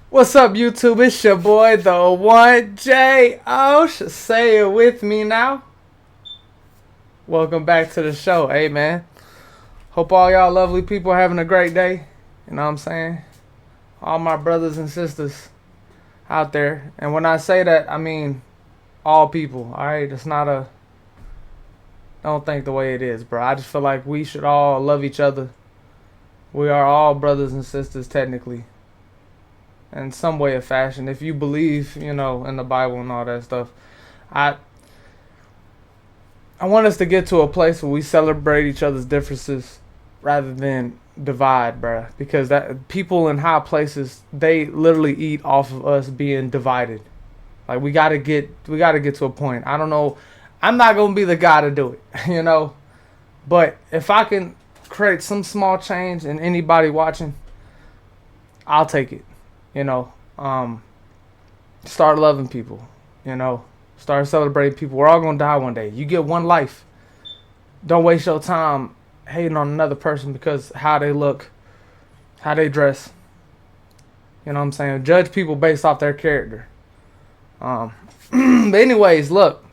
What's up, YouTube? It's your boy, the one J.O. Say it with me now. Welcome back to the show. Hey, man. Hope all y'all lovely people are having a great day. You know what I'm saying? All my brothers and sisters out there. And when I say that, I mean all people. Alright? It's not a... Don't think the way it is, bro. I just feel like we should all love each other. We are all brothers and sisters, technically. In some way or fashion, if you believe, you know, in the Bible and all that stuff. I want us to get to a place where we celebrate each other's differences rather than divide, bruh. Because that people in high places, they literally eat off of us being divided. Like we gotta get to a point. I don't know. I'm not gonna be the guy to do it, you know. But if I can create some small change in anybody watching, I'll take it. You know, start loving people, you know, start celebrating people. We're all going to die one day. You get one life. Don't waste your time hating on another person because how they look, how they dress. You know what I'm saying? Judge people based off their character. But anyways, look.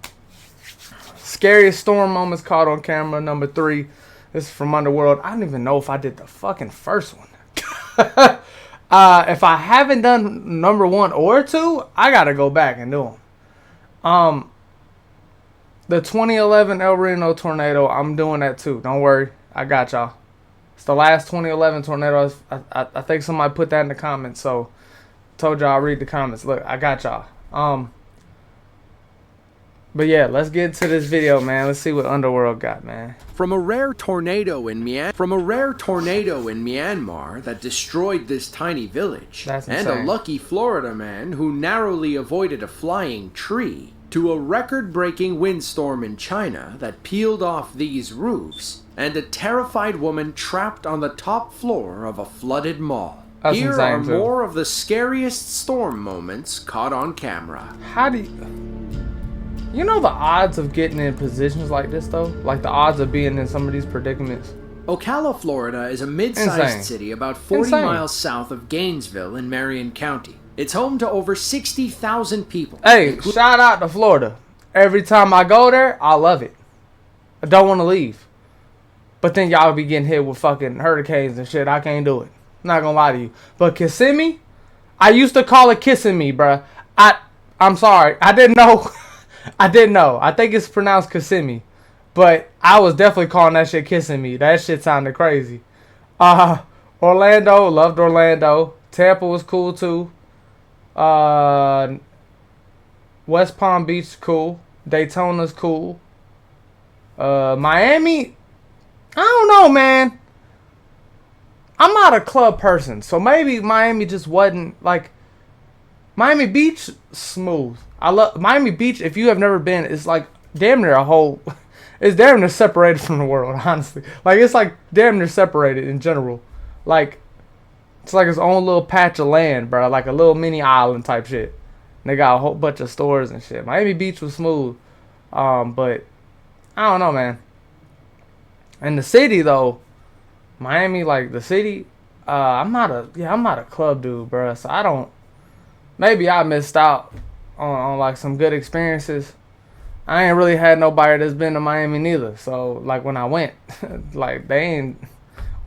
Scariest storm moments caught on camera, number 3. This is from Underworld. I don't even know if I did the fucking first one. If I haven't done number 1 or 2, I gotta go back and do them. The 2011 El Reno tornado, I'm doing that too. Don't worry, I got y'all. It's the last 2011 tornado. I think somebody put that in the comments, so told y'all I'll read the comments. Look, I got y'all. But yeah, let's get into this video, man. Let's see what Underworld got, man. From a rare tornado in Myanmar that destroyed this tiny village, and a lucky Florida man who narrowly avoided a flying tree, to a record-breaking windstorm in China that peeled off these roofs, and a terrified woman trapped on the top floor of a flooded mall. That's Here insane, are too. more of the scariest storm moments caught on camera. How do you know the odds of getting in positions like this, though? Like the odds of being in some of these predicaments? Ocala, Florida is a mid-sized city about 40 miles south of Gainesville in Marion County. It's home to over 60,000 people. Hey, shout out to Florida. Every time I go there, I love it. I don't want to leave. But then y'all be getting hit with fucking hurricanes and shit. I can't do it. I'm not gonna lie to you. But Kissimmee? I used to call it kissing me, bruh. I'm sorry. I didn't know. I didn't know. I think it's pronounced Kissimmee. But I was definitely calling that shit kissing me. That shit sounded crazy. Orlando. Loved Orlando. Tampa was cool too. West Palm Beach cool. Daytona's cool. Miami. I don't know, man. I'm not a club person. So maybe Miami just wasn't like... Miami Beach, smooth. I love Miami Beach. If you have never been, it's like damn near a whole. It's damn near separated from the world, honestly. Like it's like damn near separated in general. Like it's like its own little patch of land, bro. Like a little mini island type shit. And they got a whole bunch of stores and shit. Miami Beach was smooth, but I don't know, man. And the city though, Miami, like the city. I'm not a club dude, bro. So I don't. Maybe I missed out on like some good experiences. I ain't really had nobody that's been to Miami neither. So like when I went, like we ain't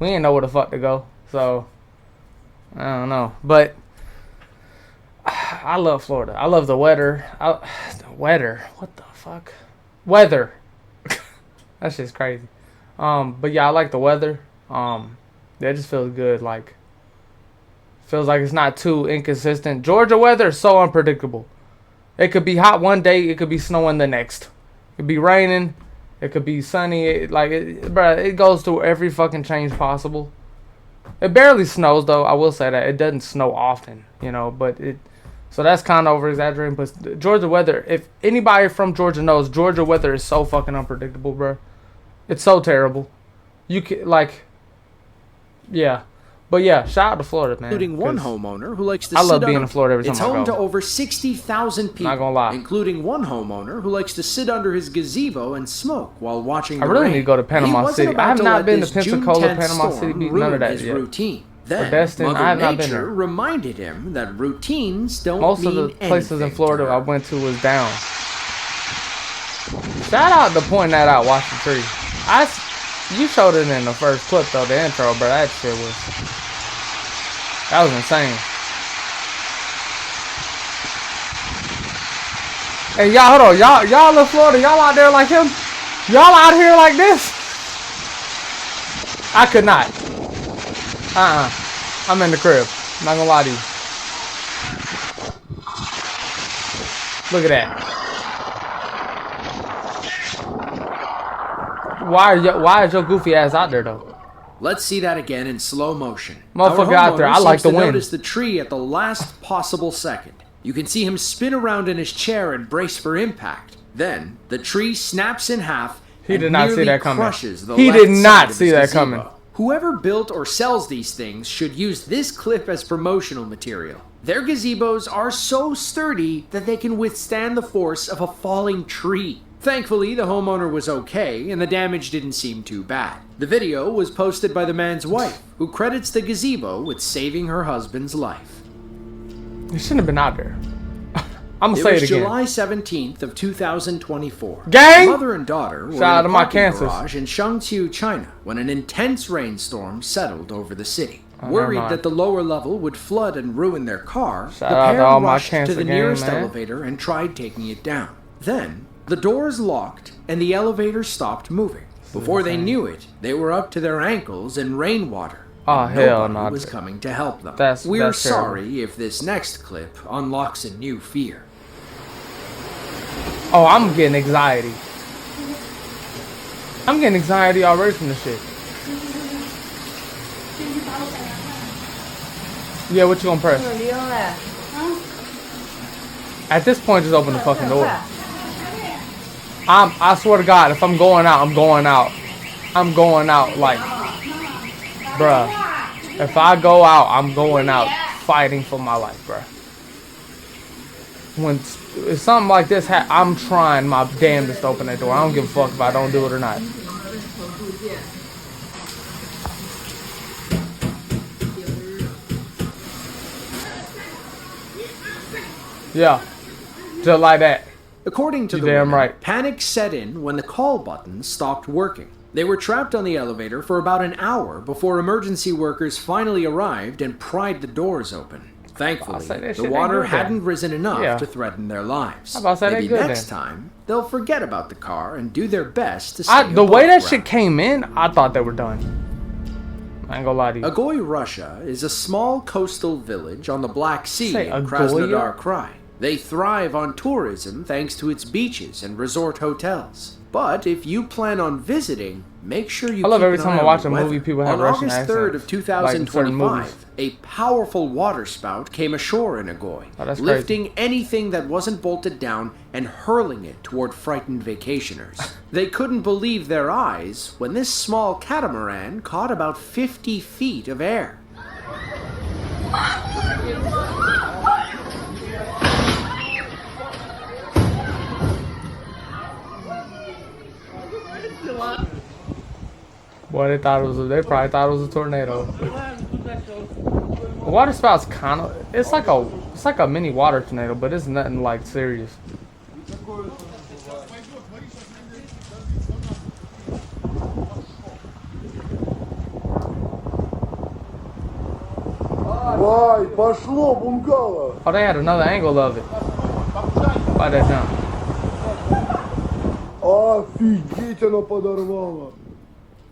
know where the fuck to go. So I don't know. But I love Florida. I love the weather. The weather. What the fuck? Weather. That shit's crazy. But yeah, I like the weather. That just feels good. Like feels like it's not too inconsistent. Georgia weather is so unpredictable. It could be hot one day. It could be snowing the next. It could be raining. It could be sunny. It goes through every fucking change possible. It barely snows though. I will say that it doesn't snow often, you know. But so that's kind of over exaggerating. But Georgia weather. If anybody from Georgia knows, Georgia weather is so fucking unpredictable, bro. It's so terrible. You can yeah. But yeah, shout out to Florida, man. Including one homeowner who likes to I love being in Florida every time I go. It's home to over 60,000 people. Not gonna lie. Including one homeowner who likes to sit under his gazebo and smoke while watching the rain. I really rain. need to go to Panama City. I have not been to Pensacola, Panama City Beach, none of that yet. Routine. Then, Destin, I have Mother not been Nature there. reminded him that routines don't Most mean of the places in anything Florida to her. I went to was down. Shout out to pointing that out, watch the tree. You showed it in the first clip though, the intro, bro. That was insane. Hey, y'all, hold on. Y'all in Florida, y'all out there like him? Y'all out here like this? I could not. I'm in the crib. Not gonna lie to you. Look at that. Why is your goofy ass out there though? Let's see that again in slow motion. Motherfucker out there, I like the wind. Notice the tree at the last possible second. You can see him spin around in his chair and brace for impact. Then the tree snaps in half. He did not see that coming. He did not see that coming. Whoever built or sells these things should use this clip as promotional material. Their gazebos are so sturdy that they can withstand the force of a falling tree. Thankfully, the homeowner was okay, and the damage didn't seem too bad. The video was posted by the man's wife, who credits the gazebo with saving her husband's life. You shouldn't have been out there. I'm gonna say it again. July 17th of 2024. Gang! Mother and daughter were in Shout out a to my parking cancers. garage in Shangqiu, China, when an intense rainstorm settled over the city. Worried that the lower level would flood and ruin their car, the pair rushed to the nearest elevator and tried taking it down. Then, the doors locked and the elevator stopped moving. Before they knew it, they were up to their ankles in rainwater. Oh, hell no. Nobody was coming to help them. We're that's sorry if this next clip unlocks a new fear. Oh, I'm getting anxiety. I'm getting anxiety already from this shit. Yeah, what you gonna press? At this point, just open the fucking door. I swear to God, if I'm going out, I'm going out. I'm going out like, bruh. If I go out, I'm going out fighting for my life, bruh. When if something like this I'm trying my damnedest to open that door. I don't give a fuck if I don't do it or not. Yeah, just like that. According to the woman, panic set in when the call button stopped working. They were trapped on the elevator for about an hour before emergency workers finally arrived and pried the doors open. Thankfully, the water hadn't risen enough to threaten their lives. Maybe next time, they'll forget about the car and do their best to stay the way that shit came in, I thought they were done. I ain't gonna lie to you. Agoy, Russia is a small coastal village on the Black Sea in Krasnodar Krai. They thrive on tourism thanks to its beaches and resort hotels. But if you plan on visiting, make sure you I love every time I watch a movie, people have Russian accents. On August 3rd of 2025, a powerful waterspout came ashore in Agoy, lifting anything that wasn't bolted down and hurling it toward frightened vacationers. They couldn't believe their eyes when this small catamaran caught about 50 feet of air. Boy, they probably thought it was a tornado. The water spout's kind of, it's like a mini water tornado, but it's nothing like serious. Oh, they had another angle of it. By that jump.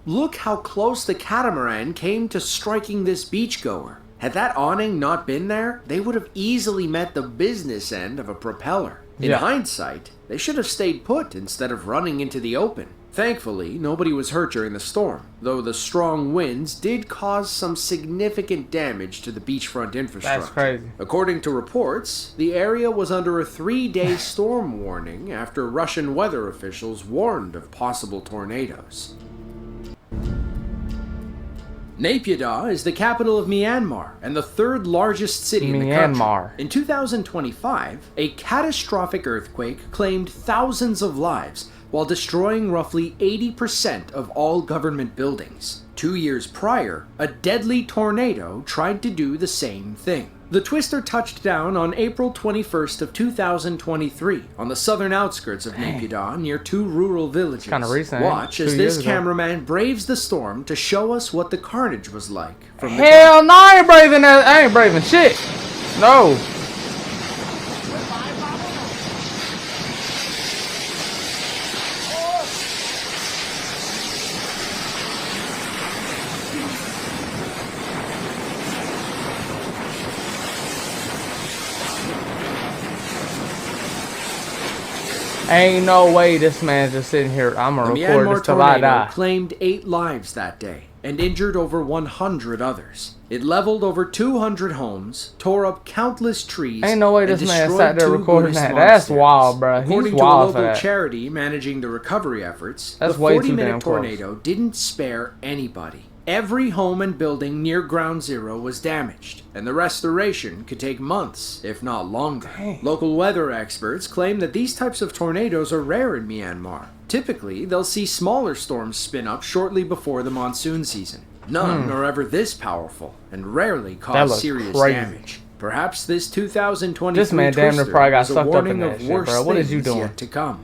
Look how close the catamaran came to striking this beachgoer. Had that awning not been there, they would have easily met the business end of a propeller. In hindsight, they should have stayed put instead of running into the open. Thankfully, nobody was hurt during the storm, though the strong winds did cause some significant damage to the beachfront infrastructure. That's crazy. According to reports, the area was under a 3-day storm warning after Russian weather officials warned of possible tornadoes. Naypyidaw is the capital of Myanmar and the third largest city in the country. In 2025, a catastrophic earthquake claimed thousands of lives, while destroying roughly 80% of all government buildings. 2 years prior, a deadly tornado tried to do the same thing. The twister touched down on April 21st of 2023 on the southern outskirts of Naypyidaw near 2 rural villages. Kind of recent. Watch as this cameraman braves the storm to show us what the carnage was like. From Hell no, I ain't braving that. I ain't braving shit. No. Ain't no way this man's just sitting here. I'm gonna record this till I die. Claimed 8 lives that day and injured over 100 others. It leveled over 200 homes, tore up countless trees. Ain't no way this man sat there recording that. That's wild, bro. According to a local charity managing the recovery efforts, the 40-minute tornado didn't spare anybody. Every home and building near Ground Zero was damaged, and the restoration could take months, if not longer. Dang. Local weather experts claim that these types of tornadoes are rare in Myanmar. Typically, they'll see smaller storms spin up shortly before the monsoon season. None are ever this powerful, and rarely cause serious damage. Perhaps this 2023 this man damn near probably got sucked up in that shit, bro. What is you doing? Yet to come.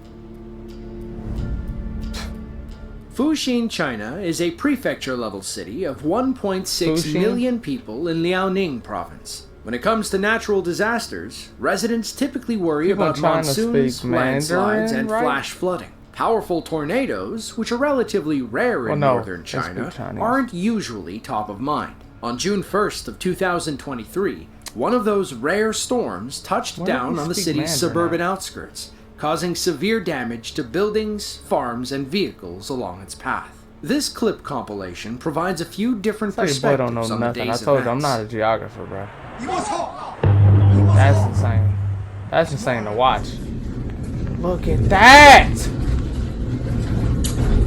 Fuxin, China is a prefecture-level city of 1.6 million people in Liaoning province. When it comes to natural disasters, residents typically worry about monsoons, landslides, and flash flooding. Powerful tornadoes, which are relatively rare in northern China, aren't usually top of mind. On June 1st of 2023, one of those rare storms touched down on the city's suburban outskirts, causing severe damage to buildings, farms, and vehicles along its path. This clip compilation provides a few different perspectives on the day's events. I told you I'm not a geographer, bro. That's insane. That's insane to watch. Look at that!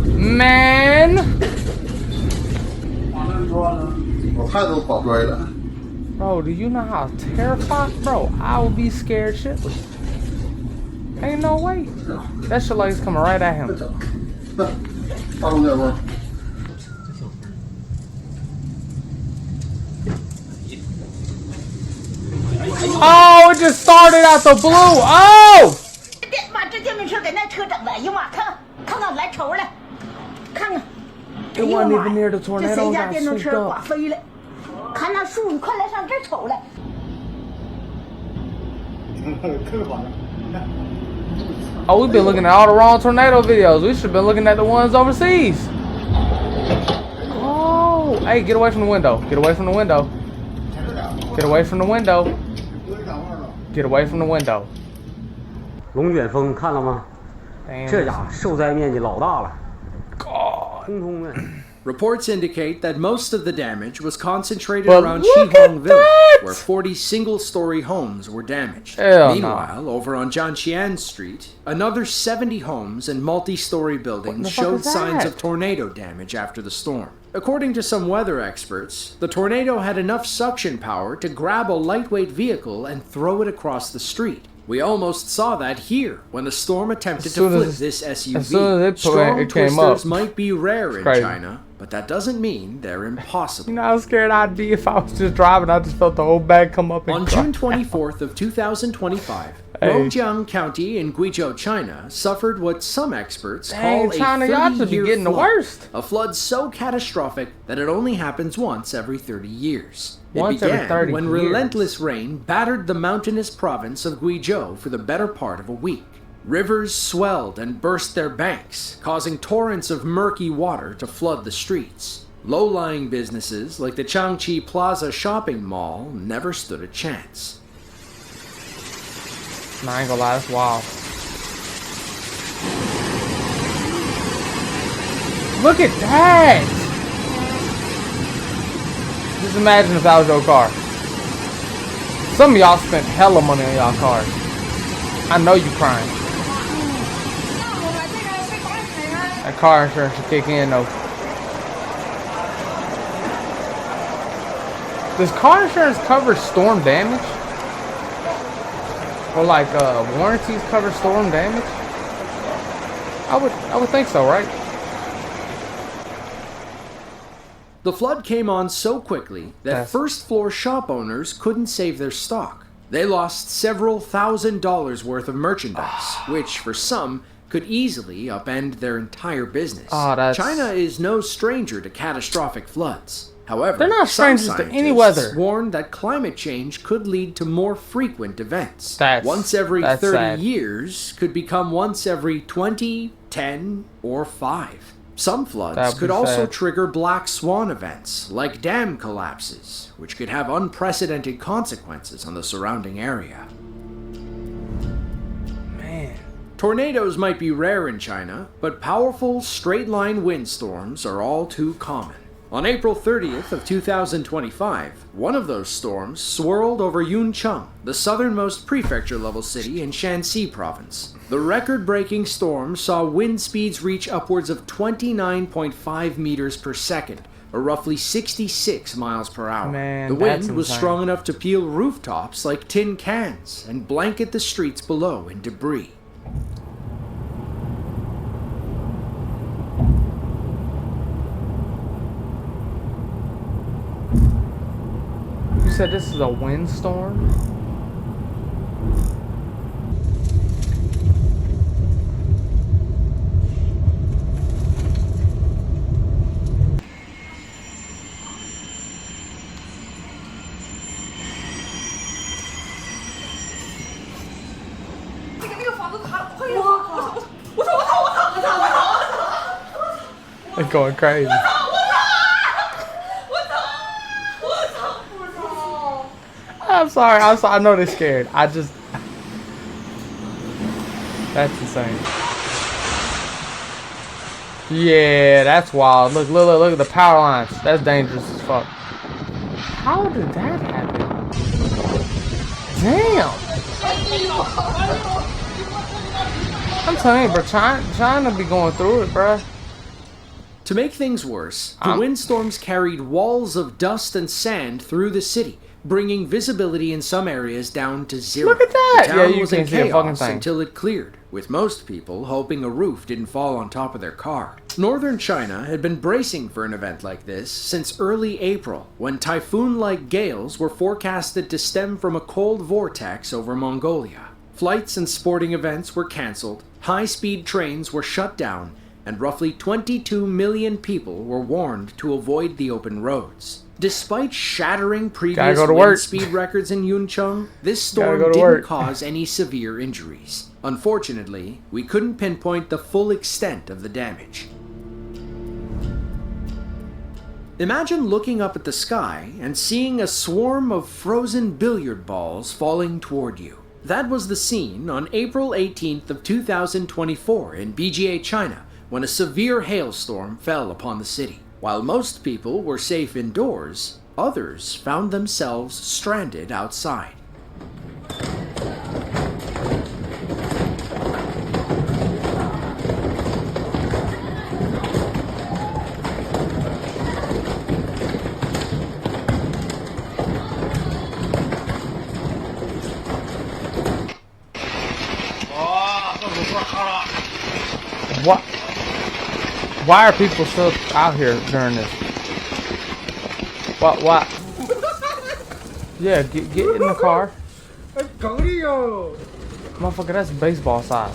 Man! Bro, do you know how terrified? Bro, I would be scared shitless. Ain't no way. That shit like it's coming right at him. Oh, it just started out the blue. Oh! It wasn't even near the tornado. Got swooped up. Oh, we've been looking at all the wrong tornado videos. We should have been looking at the ones overseas. Oh, hey, get away from the window. Get away from the window. Get away from the window. Get away from the window. 龙卷风看了吗？这家伙受灾面积老大了。通通的。 Reports indicate that most of the damage was concentrated around Shihong Village, where 40 single-story homes were damaged. Meanwhile, over on Jianqian Street, another 70 homes and multi-story buildings showed signs of tornado damage after the storm. According to some weather experts, the tornado had enough suction power to grab a lightweight vehicle and throw it across the street. We almost saw that here when the storm attempted to flip this SUV. Strong twisters might be rare in China, but that doesn't mean they're impossible. You know how scared I'd be if I was just driving. I just felt the whole bag come up and on June 24th of 2025, Rongjiang County in Guizhou, China, suffered what some experts call a 30-year flood. A flood so catastrophic that it only happens once every 30 years. It began when relentless rain battered the mountainous province of Guizhou for the better part of a week. Rivers swelled and burst their banks, causing torrents of murky water to flood the streets. Low-lying businesses like the Changchi Plaza shopping mall never stood a chance. I ain't gonna lie, that's wild. Look at that! Just imagine if that was your car. Some of y'all spent hella money on y'all cars. I know you crying. That car insurance should kick in though. Does car insurance cover storm damage? Or like warranties cover storm damage? I would think so, right? The flood came on so quickly that first-floor shop owners couldn't save their stock. They lost several $1,000s worth of merchandise, which, for some, could easily upend their entire business. China is no stranger to catastrophic floods. However, they're not strangers to any weather. Warned that climate change could lead to more frequent events. Once every 30 years could become once every 20, 10, or 5. Some floods could also trigger black swan events, like dam collapses, which could have unprecedented consequences on the surrounding area. Man. Tornadoes might be rare in China, but powerful straight-line windstorms are all too common. On April 30th of 2025, one of those storms swirled over Yuncheng, the southernmost prefecture-level city in Shanxi province. The record-breaking storm saw wind speeds reach upwards of 29.5 meters per second, or roughly 66 miles per hour. Man, the wind was strong enough to peel rooftops like tin cans and blanket the streets below in debris. You said this is a windstorm? It's going crazy. I'm sorry. I know they're scared. That's insane. Yeah, that's wild. Look at the power lines. That's dangerous as fuck. How did that happen? Damn. I'm telling you, bro, China be going through it, bro. To make things worse, the windstorms carried walls of dust and sand through the city, bringing visibility in some areas down to zero. Look at that! The town you was can't in see a fucking chaos thing until it cleared, with most people hoping a roof didn't fall on top of their car. Northern China had been bracing for an event like this since early April, when typhoon-like gales were forecasted to stem from a cold vortex over Mongolia. Flights and sporting events were cancelled, high-speed trains were shut down, and roughly 22 million people were warned to avoid the open roads. Despite shattering previous wind speed records in Yuncheng, this storm didn't cause any severe injuries. Unfortunately, we couldn't pinpoint the full extent of the damage. Imagine looking up at the sky and seeing a swarm of frozen billiard balls falling toward you. That was the scene on April 18th of 2024 in BGA, China, when a severe hailstorm fell upon the city. While most people were safe indoors, others found themselves stranded outside. What? Why are people still out here during this? What? Yeah, get in the car. Motherfucker, that's baseball size.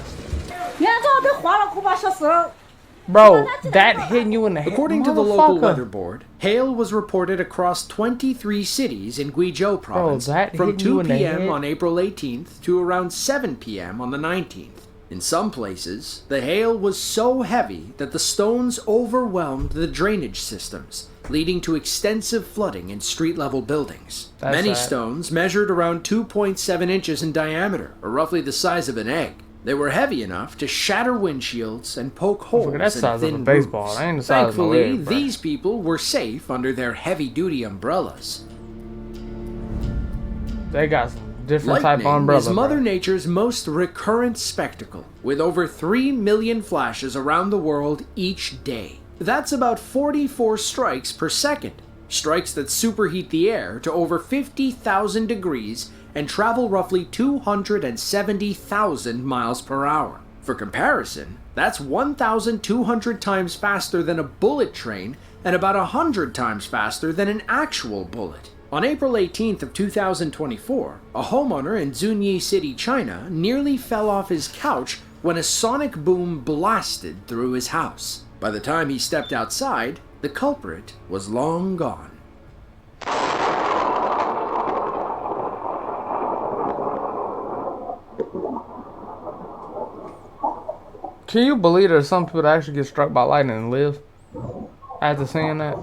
Bro, that hitting you in the head. According to the local weather board, hail was reported across 23 cities in Guizhou province from 2 p.m. on April 18th to around 7 p.m. on the 19th. In some places, the hail was so heavy that the stones overwhelmed the drainage systems, leading to extensive flooding in street-level buildings. Many stones measured around 2.7 inches in diameter, or roughly the size of an egg. They were heavy enough to shatter windshields and poke holes in thin roofs. Thankfully, these people were safe under their heavy-duty umbrellas. They got some different type of umbrellas. Lightning is Mother Nature's most recurrent spectacle, with over 3 million flashes around the world each day. That's about 44 strikes per second. Strikes that superheat the air to over 50,000 degrees and travel roughly 270,000 miles per hour. For comparison, that's 1,200 times faster than a bullet train and about 100 times faster than an actual bullet. On April 18th of 2024, a homeowner in Zunyi City, China nearly fell off his couch when a sonic boom blasted through his house. By the time he stepped outside, the culprit was long gone. Can you believe there's some people that actually get struck by lightning and live after seeing that?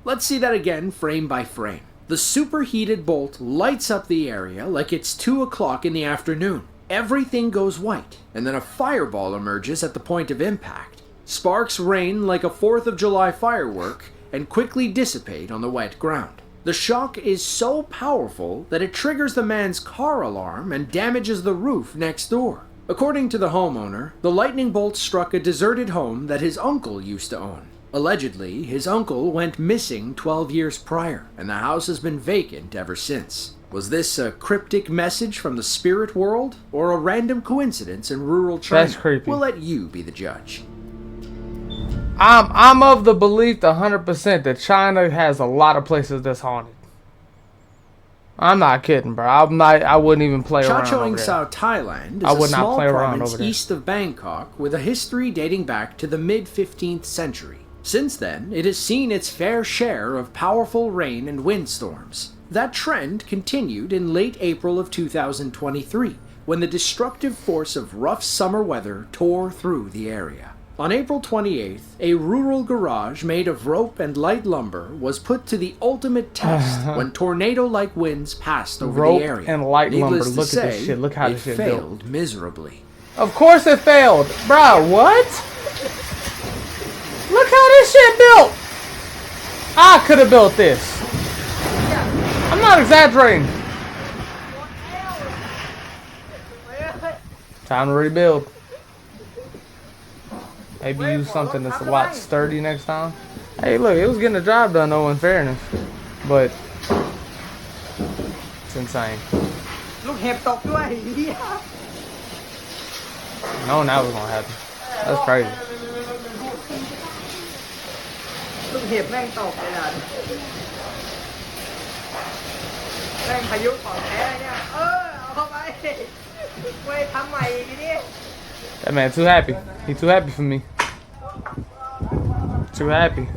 Let's see that again, frame by frame. The superheated bolt lights up the area like it's 2 o'clock in the afternoon. Everything goes white, and then a fireball emerges at the point of impact. Sparks rain like a 4th of July firework and quickly dissipate on the wet ground. The shock is so powerful that it triggers the man's car alarm and damages the roof next door. According to the homeowner, the lightning bolt struck a deserted home that his uncle used to own. Allegedly, his uncle went missing 12 years prior, and the house has been vacant ever since. Was this a cryptic message from the spirit world, or a random coincidence in rural China? That's creepy. We'll let you be the judge. I'm of the belief 100% that China has a lot of places that's haunted. I'm not kidding, bro. I wouldn't even play around over there. Chachoengsao, Thailand is a small province east of Bangkok with a history dating back to the mid-15th century. Since then, it has seen its fair share of powerful rain and windstorms. That trend continued in late April of 2023, when the destructive force of rough summer weather tore through the area. On April 28th, a rural garage made of rope and light lumber was put to the ultimate test when tornado-like winds passed over the area. Rope and light lumber. Look at this shit. Look how this shit failed miserably. Of course it failed. Bro, what? Look how this shit built. I could have built this. I'm not exaggerating. Time to rebuild. Maybe use something that's a lot sturdy next time. Hey, look, it was getting the job done, though, in fairness. But it's insane. No, that was gonna happen. That's crazy. That man too happy. He too happy for me. Too happy.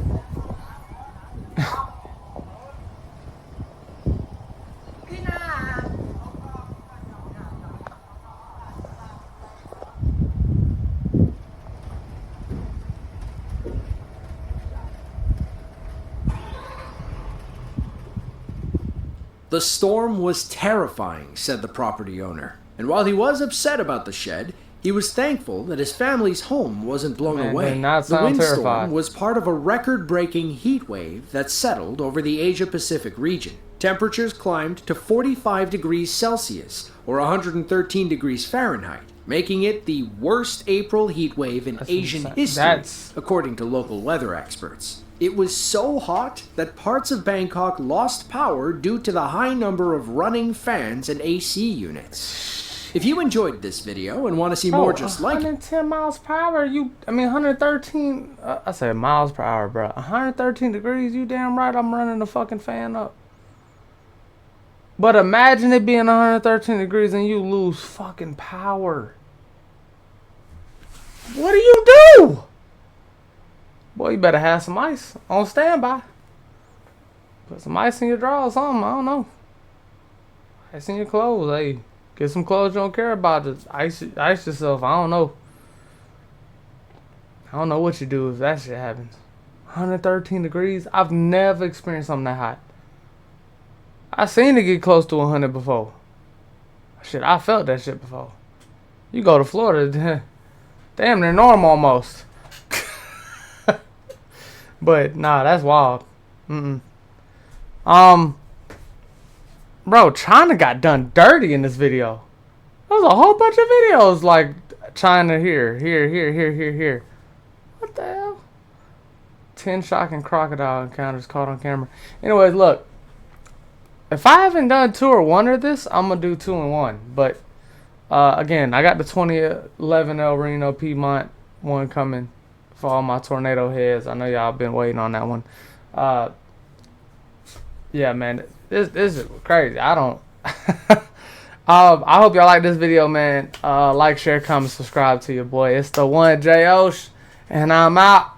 The storm was terrifying, said the property owner. And while he was upset about the shed, he was thankful that his family's home wasn't blown away. The windstorm was part of a record-breaking heat wave that settled over the Asia-Pacific region. Temperatures climbed to 45 degrees Celsius, or 113 degrees Fahrenheit, making it the worst April heat wave in Asian history, according to local weather experts. It was so hot that parts of Bangkok lost power due to the high number of running fans and AC units. If you enjoyed this video and want to see more just like it... 110 miles per hour, 113... I said miles per hour, bro. 113 degrees, you damn right I'm running the fucking fan up. But imagine it being 113 degrees and you lose fucking power. What do you do? Boy, you better have some ice on standby. Put some ice in your drawers or something, I don't know. Ice in your clothes, hey. Get some clothes you don't care about. Just ice yourself. I don't know. I don't know what you do if that shit happens. 113 degrees. I've never experienced something that hot. I seen it get close to 100 before. Shit, I felt that shit before. You go to Florida, damn, they're normal almost. But nah, that's wild. Bro, China got done dirty in this video. There was a whole bunch of videos like China here. What the hell? 10 shocking crocodile encounters caught on camera. Anyways, look. If I haven't done 2 or 1 of this, I'm going to do 2 and 1. But Again, I got the 2011 El Reno Piedmont one coming for all my tornado heads. I know y'all been waiting on that one. Yeah, man, this is crazy. I don't. I hope y'all like this video, man. Like, share, comment, subscribe to your boy. It's the one J Osh, and I'm out.